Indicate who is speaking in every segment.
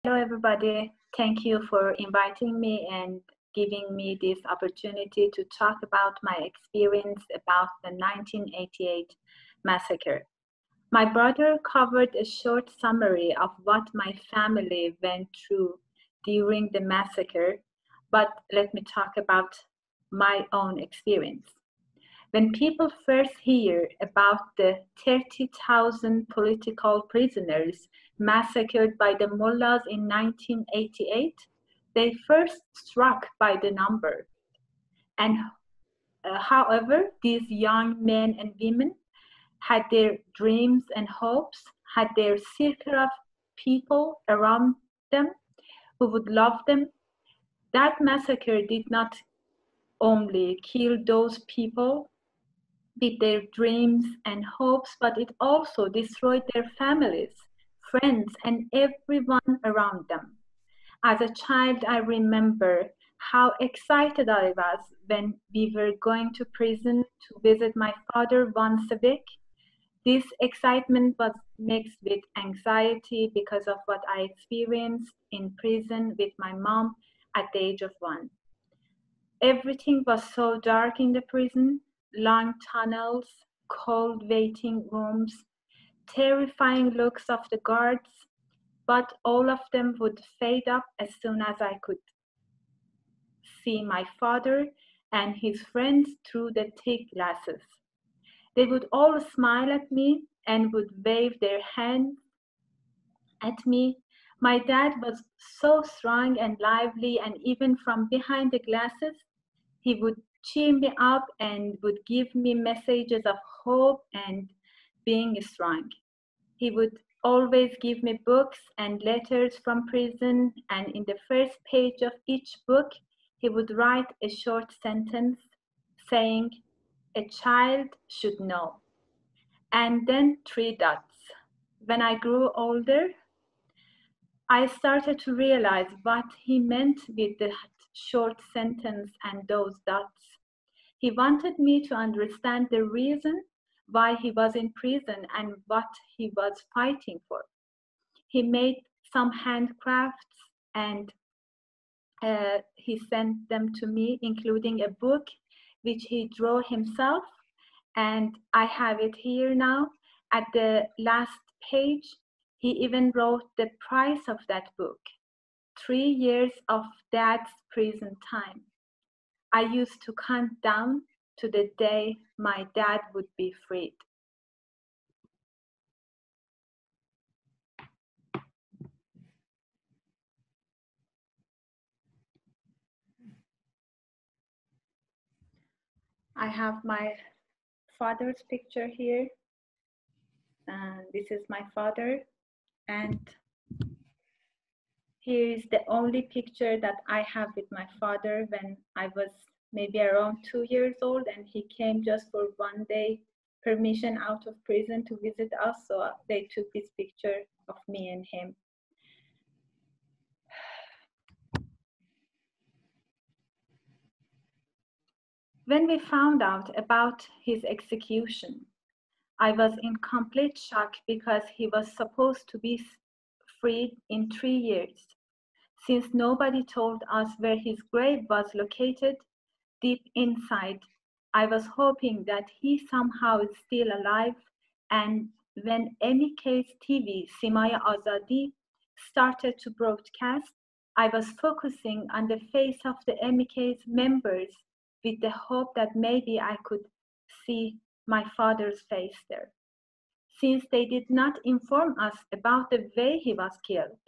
Speaker 1: Hello, everybody. Thank you for inviting me and giving me this opportunity to talk about my experience about the 1988 massacre. My brother covered a short summary of what my family went through during the massacre, but let me talk about my own experience. When people first hear about the 30,000 political prisoners massacred by the mullahs in 1988, they first struck by the number. And however, these young men and women had their dreams and hopes, had their circle of people around them who would love them. That massacre did not only kill those people with their dreams and hopes, but it also destroyed their families, friends, and everyone around them. As a child, I remember how excited I was when we were going to prison to visit my father once a week. This excitement was mixed with anxiety because of what I experienced in prison with my mom at the age of 1. Everything was so dark in the prison. Long tunnels, cold waiting rooms, terrifying looks of the guards, but all of them would fade up as soon as I could see my father and his friends through the thick glasses. They would all smile at me and would wave their hands at me. My dad was so strong and lively, and even from behind the glasses, he would cheer me up and would give me messages of hope and being strong. He would always give me books and letters from prison, and in the first page of each book, he would write a short sentence saying, "A child should know," and then 3 dots. When I grew older, I started to realize what he meant with that short sentence and those dots. He wanted me to understand the reason why he was in prison and what he was fighting for. He made some handcrafts and he sent them to me, including a book which he drew himself. And I have it here now. At the last page, he even wrote the price of that book, 3 years of Dad's prison time. I used to count down to the day my dad would be freed. I have my father's picture here. This is my father. And here is the only picture that I have with my father when I was maybe around 2 years old, and he came just for 1 day permission out of prison to visit us. So they took this picture of me and him. When we found out about his execution, I was in complete shock because he was supposed to be freed in 3 years. Since nobody told us where his grave was located, deep inside, I was hoping that he somehow is still alive. And when MK's TV, Simaya Azadi, started to broadcast, I was focusing on the face of the MK's members with the hope that maybe I could see my father's face there. Since they did not inform us about the way he was killed,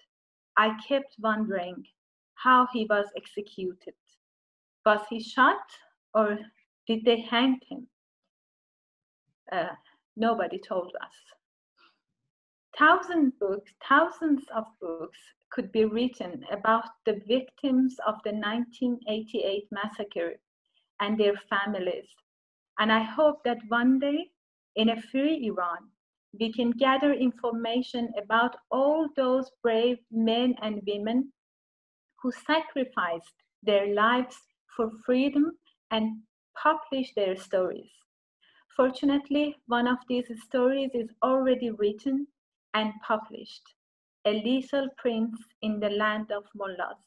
Speaker 1: I kept wondering how he was executed. Was he shot or did they hang him? Nobody told us. Thousands of books could be written about the victims of the 1988 massacre and their families. And I hope that one day, in a free Iran, we can gather information about all those brave men and women who sacrificed their lives for freedom and publish their stories. Fortunately, one of these stories is already written and published. A Little Prince in the Land of Mullahs.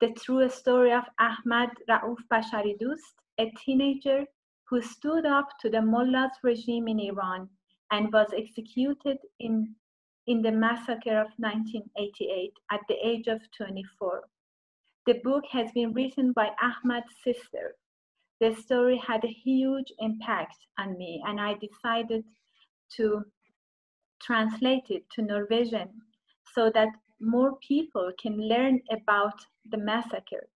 Speaker 1: The true story of Ahmad Rauf Bashari Dost, a teenager who stood up to the Mullahs regime in Iran and was executed in the massacre of 1988 at the age of 24. The book has been written by Ahmad's sister. The story had a huge impact on me, and I decided to translate it to Norwegian so that more people can learn about the massacre.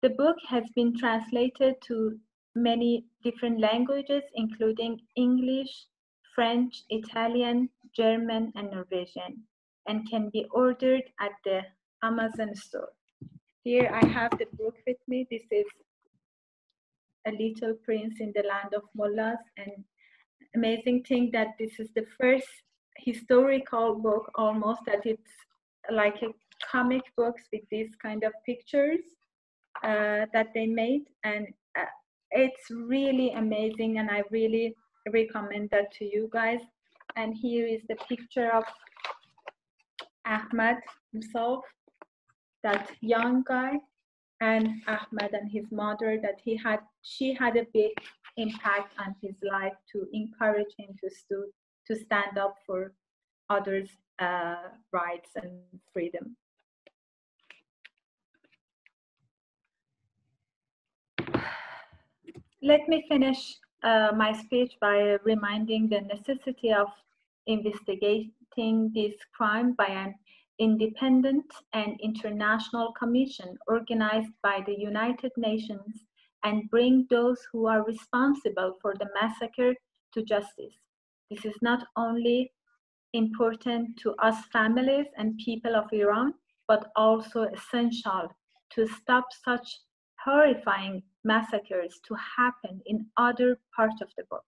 Speaker 1: The book has been translated to many different languages, including English, French, Italian, German, and Norwegian, and can be ordered at the Amazon store. Here I have the book with me. This is A Little Prince in the Land of Mullahs, and amazing thing that this is the first historical book almost that it's like a comic books with these kind of pictures that they made, and it's really amazing, and I really recommend that to you guys. And here is the picture of Ahmad himself, that young guy, and Ahmad and his mother, that she had a big impact on his life to encourage him to stand up for others' rights and freedom. Let me finish my speech by reminding the necessity of investigating this crime by an independent and international commission organized by the United Nations and bring those who are responsible for the massacre to justice. This is not only important to us families and people of Iran, but also essential to stop such horrifying massacres to happen in other parts of the world.